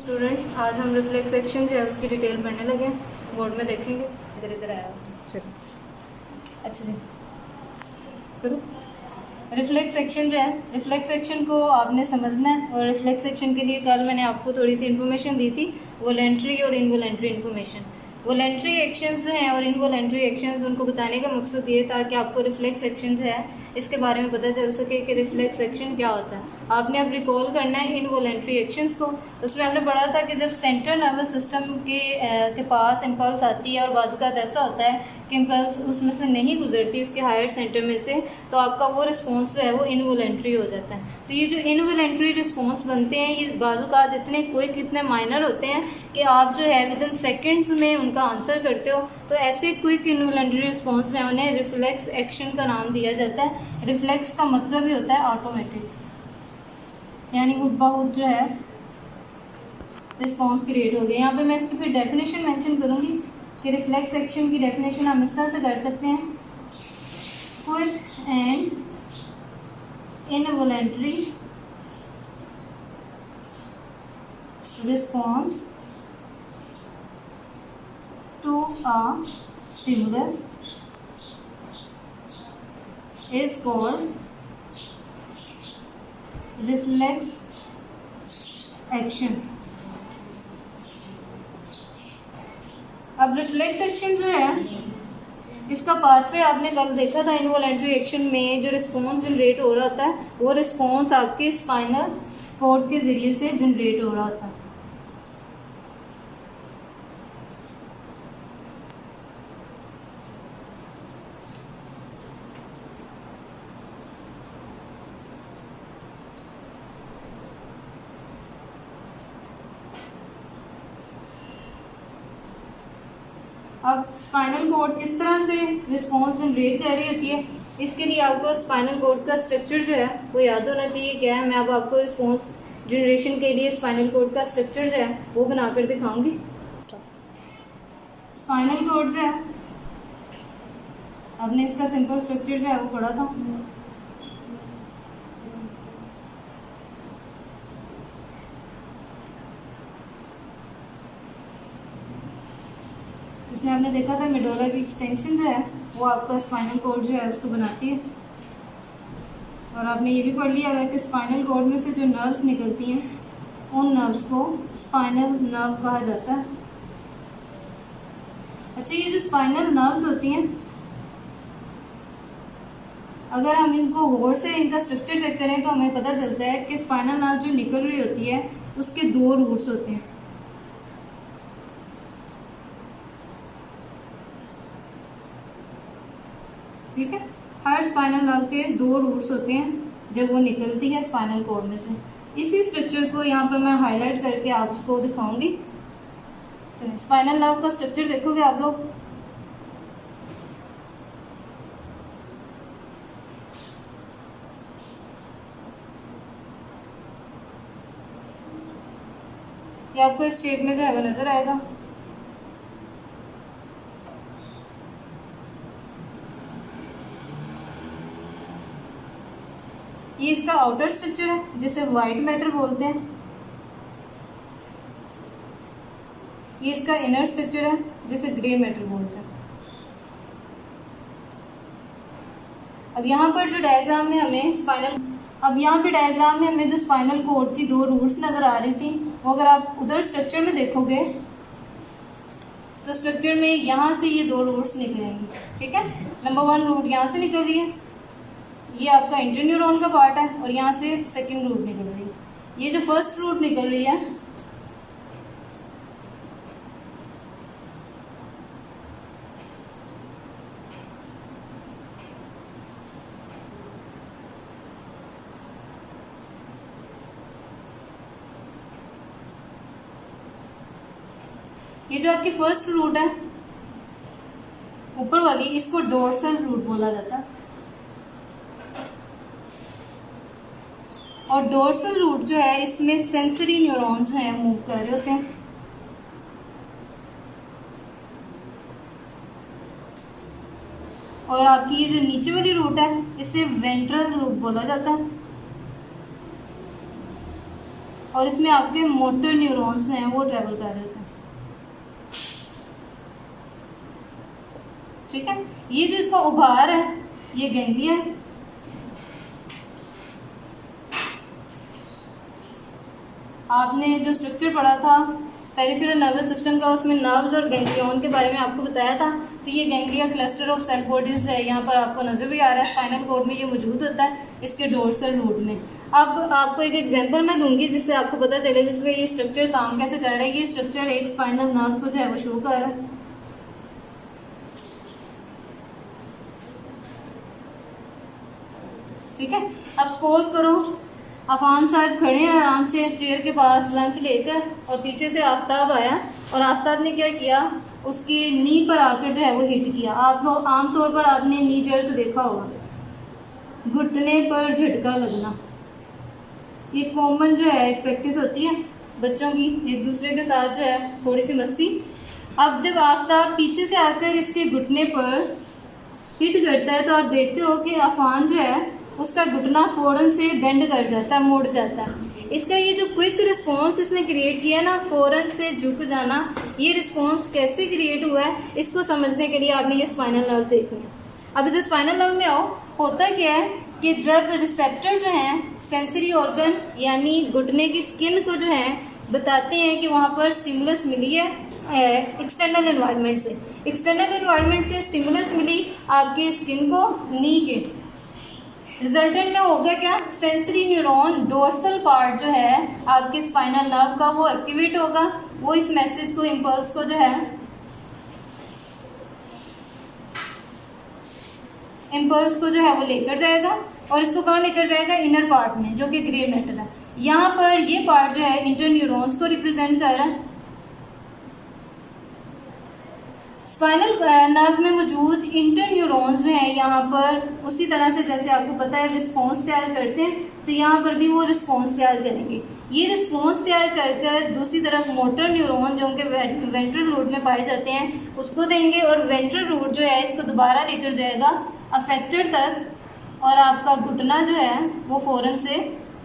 Students, आज हम reflex section जो है उसकी डिटेल पढ़ने लगे हैं। बोर्ड में देखेंगे। इधर इधर आया। चलो अच्छा जी करो। रिफ्लेक्स सेक्शन जो है, रिफ्लेक्स सेक्शन को आपने समझना है। और रिफ्लेक्स सेक्शन के लिए कल मैंने आपको थोड़ी सी इन्फॉर्मेशन दी थी, वॉलेंट्री और इनवॉलेंट्री इन्फॉर्मेशन। वॉलेंट्री एक्शंस जो हैं और इनवॉलेंट्री एक्शंस, उनको बताने का मकसद ये था कि आपको रिफ्लेक्स सेक्शन जो है इसके बारे में पता चल सके कि रिफ्लेक्स सेक्शन क्या होता है। आपने अब रिकॉल करना है इनवॉलेंट्री एक्शंस को। उसमें हमने पढ़ा था कि जब सेंट्रल नर्वस सिस्टम के पास इम्पल्स आती है और बाजू का ऐसा होता है कि इम्पल्स उसमें से नहीं गुजरती उसके हायर सेंटर में से, तो आपका वो रिस्पॉन्स जो है वो इनवॉलेंट्री हो जाता है। तो ये जो इनवॉलेंट्री रिस्पॉन्स बनते हैं, ये बाजू का इतने क्विक, इतने माइनर होते हैं कि आप जो है विद इन सेकेंड्स में उनका आंसर करते हो। तो ऐसे क्विक इनवॉलेंट्री रिस्पॉन्स हैं, उन्हें रिफ्लेक्स एक्शन का नाम दिया जाता है। रिफ्लेक्स का मतलब ही होता है ऑटोमेटिक, यानी खुद ब खुद जो है रिस्पॉन्स क्रिएट हो गया। यहाँ पे मैं इसकी फिर डेफिनेशन मेंशन करूँगी कि रिफ्लेक्स एक्शन की डेफिनेशन हम इस तरह से कर सकते हैं, quick and involuntary response to a stimulus is called reflex action। अब रिफ्लेक्स एक्शन जो है इसका पाथवे आपने कल देखा था। इनवॉलेंट्री एक्शन में जो रिस्पॉन्स जनरेट हो रहा होता है वो रिस्पॉन्स आपके स्पाइनल कॉर्ड के ज़रिए से जनरेट हो रहा होता है। अब स्पाइनल कॉर्ड किस तरह से रिस्पॉन्स जनरेट कर रही होती है, इसके लिए आपको स्पाइनल कॉर्ड का स्ट्रक्चर जो है वो याद होना चाहिए। क्या है, मैं अब आपको रिस्पॉन्स जनरेशन के लिए स्पाइनल कॉर्ड का स्ट्रक्चर जो है वो बनाकर दिखाऊंगी। स्पाइनल कॉर्ड जो है, आपने इसका सिंपल स्ट्रक्चर जो है वो पढ़ा था। इसमें आपने देखा था मेडुला की एक्सटेंशन जो है वो आपका स्पाइनल कॉर्ड जो है उसको बनाती है। और आपने ये भी पढ़ लिया है कि स्पाइनल कॉर्ड में से जो नर्व्स निकलती हैं उन नर्व्स को स्पाइनल नर्व कहा जाता है। अच्छा, ये जो स्पाइनल नर्व्स होती हैं, अगर हम इनको गौर से इनका स्ट्रक्चर चेक करें तो हमें पता चलता है कि स्पाइनल नर्व जो निकल रही होती है उसके दो रूट्स होते हैं। ठीक है, हर स्पाइनल नर्व के दो रूट्स होते हैं जब वो निकलती है स्पाइनल कॉर्ड में से। इसी स्ट्रक्चर को यहाँ पर मैं हाईलाइट करके आपको दिखाऊंगी। चलिए, स्पाइनल नर्व का स्ट्रक्चर देखोगे आप लोग। ये आपको इस शेप में जो है वो नजर आएगा। ये इसका आउटर स्ट्रक्चर है जिसे वाइट मैटर बोलते हैं। ये इसका इनर स्ट्रक्चर है जिसे ग्रे मैटर बोलते हैं। अब यहाँ पर जो डायग्राम में हमें डायग्राम में हमें जो स्पाइनल कॉर्ड की दो रूट्स नज़र आ रही थी, वो अगर आप उधर स्ट्रक्चर में देखोगे तो स्ट्रक्चर में यहाँ से ये दो रूट्स निकलेंगे। ठीक है, नंबर 1 रूट यहाँ से निकल रही है, ये आपका इंटरन्यूरॉन का पार्ट है, और यहाँ से सेकंड रूट निकल रही है। ये जो फर्स्ट रूट निकल रही है ये जो आपकी फर्स्ट रूट है ऊपर वाली, इसको डोर्सल रूट बोला जाता है। और डोर्सल रूट जो है इसमें सेंसरी न्यूरॉन्स जो हैं मूव कर रहे होते हैं। और आपकी ये जो नीचे वाली रूट है इसे वेंट्रल रूट बोला जाता है। और इसमें आपके मोटर न्यूरॉन्स जो हैं वो ट्रेवल कर रहे होते हैं। ठीक है, ये जो इसका उभार है ये गैंग्लिया है। आपने जो स्ट्रक्चर पढ़ा था पेरिफेरल नर्वस सिस्टम का, उसमें नर्व्स और गैंग्लियन के बारे में आपको बताया था। तो ये ganglia cluster of cell bodies है, यहाँ पर आपको नजर भी आ रहा है, स्पाइनल कॉर्ड में ये मौजूद होता है, इसके डोर्सल रूट में। अब आपको एक एग्जांपल मैं दूंगी जिससे आपको पता चलेगा कि ये स्ट्रक्चर काम कैसे कर रहा है। ये स्ट्रक्चर एक स्पाइनल नर्व को जो है वो शो कर रहा है। ठीक है, अब सपोज करो अफान साहब खड़े हैं आराम से चेयर के पास लंच लेकर, और पीछे से आफ्ताब आया और आफ्ताब ने क्या किया, उसकी नी पर आकर जो है वो हिट किया। आप लोग आमतौर पर आपने नी जर्क देखा होगा, घुटने पर झटका लगना। ये कॉमन जो है एक प्रैक्टिस होती है बच्चों की, एक दूसरे के साथ जो है थोड़ी सी मस्ती। अब जब आफ्ताब पीछे से आकर इसके घुटने पर हिट करता है तो आप देखते हो कि अफान जो है उसका घुटना फ़ौरन से बेंड कर जाता है, मुड़ जाता है। इसका ये जो क्विक रिस्पॉन्स इसने क्रिएट किया ना, फ़ौरन से झुक जाना, ये रिस्पॉन्स कैसे क्रिएट हुआ है इसको समझने के लिए आपने ये स्पाइनल नर्व देखनी है। अब इधर स्पाइनल नर्व में आओ, होता क्या है कि जब रिसेप्टर जो हैं सेंसरी ऑर्गन यानी घुटने की स्किन को जो है बताते हैं कि वहाँ पर स्टिमुलस मिली है एक्सटर्नल एनवायरनमेंट से। एक्सटर्नल एनवायरनमेंट से स्टिमुलस मिली आपके स्किन को, नी के रिजल्टेंट में होगा क्या, सेंसरी न्यूरॉन डोर्सल पार्ट जो है आपके स्पाइनल नर्व का वो एक्टिवेट होगा। वो इस मैसेज को, इम्पल्स को जो है, इम्पल्स को जो है वो लेकर जाएगा और इसको कहाँ लेकर जाएगा, इनर पार्ट में, जो कि ग्रे मैटर है। यहाँ पर ये पार्ट जो है इंटर न्यूरॉन्स को रिप्रेजेंट कर रहा है। स्पाइनल नर्व में मौजूद इंटर न्यूरॉन्स जो हैं यहाँ पर उसी तरह से जैसे आपको पता है रिस्पॉन्स तैयार करते हैं, तो यहाँ पर भी वो रिस्पॉन्स तैयार करेंगे। ये रिस्पॉन्स तैयार कर दूसरी तरफ मोटर न्यूरॉन जो उनके वेंट्रल रूट में पाए जाते हैं उसको देंगे, और वेंट्रल रूट जो है इसको दोबारा लेकर जाएगा अफेक्टेड तक, और आपका घुटना जो है वो फ़ौरन से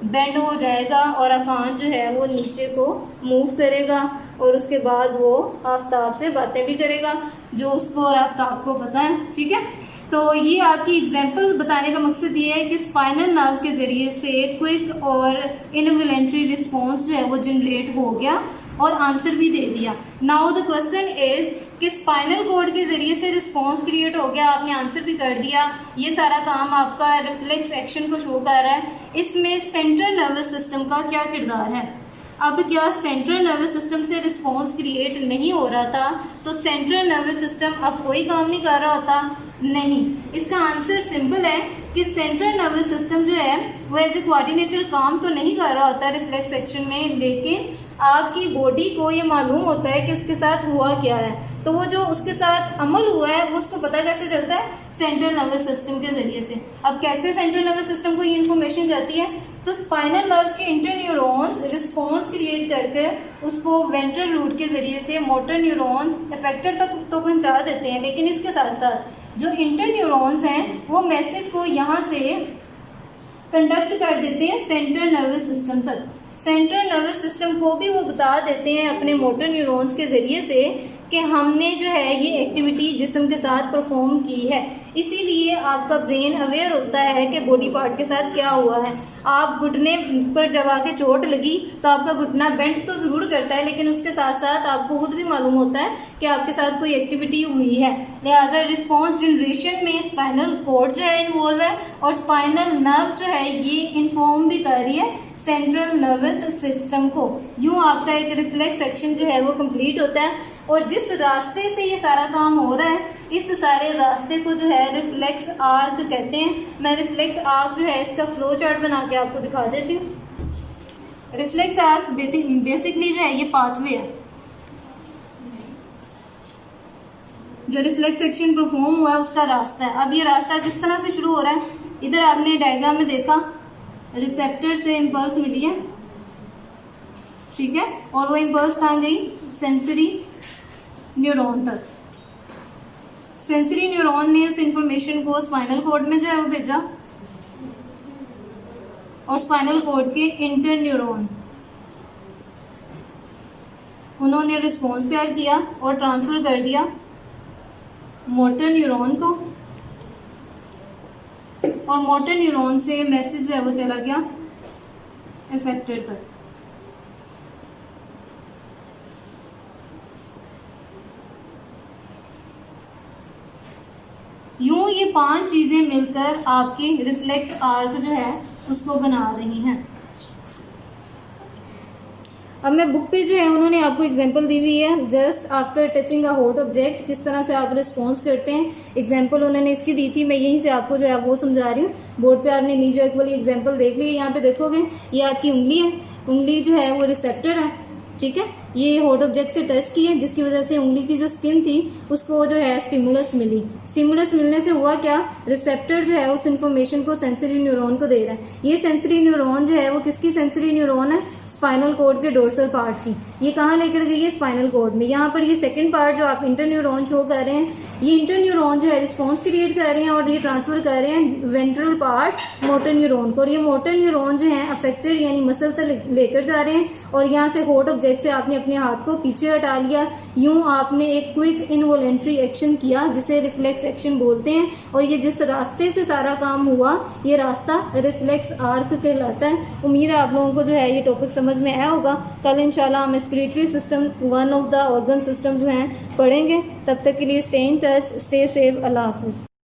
बेंड हो जाएगा और अफान जो है वो नीचे को मूव करेगा, और उसके बाद वो आफ्ताब से बातें भी करेगा जो उसको और आफ्ताब को पता है। ठीक है, तो ये आपकी एग्जांपल बताने का मकसद ये है कि स्पाइनल नर्व के ज़रिए से क्विक और इनवॉलंटरी रिस्पॉन्स जो है वो जनरेट हो गया और आंसर भी दे दिया। नाउ द क्वेश्चन इज़ कि स्पाइनल कॉर्ड के ज़रिए से रिस्पॉन्स क्रिएट हो गया, आपने आंसर भी कर दिया, ये सारा काम आपका रिफ्लेक्स एक्शन को शो कर रहा है। इसमें सेंट्रल नर्वस सिस्टम का क्या किरदार है? अब क्या सेंट्रल नर्वस सिस्टम से रिस्पॉन्स क्रिएट नहीं हो रहा था तो सेंट्रल नर्वस सिस्टम अब कोई काम नहीं कर रहा होता? नहीं, इसका आंसर सिंपल है कि सेंट्रल नर्वस सिस्टम जो है वो एज ए कोऑर्डिनेटर काम तो नहीं कर रहा होता रिफ्लेक्स एक्शन में, लेकिन आपकी बॉडी को ये मालूम होता है कि उसके साथ हुआ क्या है। तो वो जो उसके साथ अमल हुआ है वो उसको पता कैसे चलता है, सेंट्रल नर्वस सिस्टम के ज़रिए से। अब कैसे सेंट्रल नर्वस सिस्टम को ये इन्फॉर्मेशन जाती है, तो स्पाइनल नर्व्स के इंटर न्यूरॉन्स रिस्पॉन्स क्रिएट करके उसको वेंट्रल रूट के ज़रिए से मोटर न्यूरॉन्स अफेक्टेड तक तो पहुंचा देते हैं, लेकिन इसके साथ साथ जो इंटर न्यूरॉन्स हैं वो मैसेज को यहाँ से कंडक्ट कर देते हैं सेंट्रल नर्वस सिस्टम तक। सेंट्रल नर्वस सिस्टम को भी वो बता देते हैं अपने मोटर न्यूरॉन्स के ज़रिए से कि हमने जो है ये एक्टिविटी जिस्म के साथ परफॉर्म की है। इसीलिए आपका ब्रेन अवेयर होता है कि बॉडी पार्ट के साथ क्या हुआ है। आप घुटने पर जब आके चोट लगी तो आपका घुटना बेंड तो ज़रूर करता है, लेकिन उसके साथ साथ आपको खुद भी मालूम होता है कि आपके साथ कोई एक्टिविटी हुई है। लिहाजा रिस्पॉन्स जनरेशन में स्पाइनल कॉर्ड जो है इन्वॉल्व है, और स्पाइनल नर्व जो है ये इन्फॉर्म भी कर रही है सेंट्रल नर्वस सिस्टम को। यूँ आपका एक रिफ्लेक्स एक्शन जो है वो कंप्लीट होता है, और जिस रास्ते से ये सारा काम हो रहा है इस सारे रास्ते को जो है रिफ्लेक्स आर्क कहते हैं। मैं रिफ्लेक्स आर्क जो है इसका फ्लो चार्ट बना के आपको दिखा देती हूँ। रिफ्लेक्स आर्क बेसिकली जो है ये पाथवे है जो रिफ्लेक्स एक्शन परफॉर्म हुआ है उसका रास्ता है। अब ये रास्ता किस तरह से शुरू हो रहा है, इधर आपने डायग्राम में देखा रिसेप्टर से इम्पल्स मिली है, ठीक है, और वो इम्पल्स कहाँ गई, सेंसरी न्यूरॉन तक। सेंसरी न्यूरॉन ने उस इंफॉर्मेशन को स्पाइनल कॉर्ड में जो है वो भेजा, और स्पाइनल कॉर्ड के इंटर न्यूरॉन उन्होंने रिस्पॉन्स तैयार किया और ट्रांसफ़र कर दिया मोटर न्यूरॉन को, और मोटर न्यूरॉन से मैसेज जो है वो चला गया अफेक्टेड तक। यूं ये 5 चीज़ें मिलकर आपकी रिफ्लेक्स आर्क जो है उसको बना रही हैं। अब मैं बुक पे जो है उन्होंने आपको एग्जांपल दी हुई है, just after touching a hot object किस तरह से आप रिस्पॉन्स करते हैं, एग्जांपल उन्होंने इसकी दी थी, मैं यहीं से आपको जो है वो समझा रही हूँ। बोर्ड पे आपने नीचे एक वाली एग्जांपल देख ली है, यहाँ पे देखोगे ये आपकी उंगली है, उंगली जो है वो रिसेप्टर है, ठीक है। ये हॉट ऑब्जेक्ट से टच की है जिसकी वजह से उंगली की जो स्किन थी उसको जो है स्टिमुलस मिली। स्टिमुलस मिलने से हुआ क्या, रिसेप्टर जो है उस इन्फॉर्मेशन को सेंसरी न्यूरॉन को दे रहा है। ये सेंसरी न्यूरॉन जो है वो किसकी सेंसरी न्यूरॉन है, स्पाइनल कॉर्ड के डोर्सल पार्ट की। ये कहाँ लेकर गई है, स्पाइनल कॉर्ड में। यहाँ पर ये सेकंड पार्ट जो आप इंटर न्यूरॉन शो कर रहे हैं, ये इंटर न्यूरॉन जो है रिस्पॉन्स क्रिएट कर रहे हैं और ये ट्रांसफर कर रहे हैं वेंट्रल पार्ट मोटर न्यूरॉन को, और ये मोटर न्यूरॉन जो है अफेक्टेड यानी मसल तक लेकर जा रहे हैं, और यहाँ से हॉट ऑब्जेक्ट से आपने अपने हाथ को पीछे हटा लिया। यूं आपने एक क्विक इनवॉलेंट्री एक्शन किया जिसे रिफ्लेक्स एक्शन बोलते हैं, और ये जिस रास्ते से सारा काम हुआ ये रास्ता रिफ्लेक्स आर्क कहलाता है। उम्मीद है आप लोगों को जो है ये टॉपिक समझ में आया होगा। कल इंशाल्लाह हम excretory system, one of the organ systems हैं, पढ़ेंगे। तब तक के लिए stay in touch, stay safe, अल्लाह हाफिज़।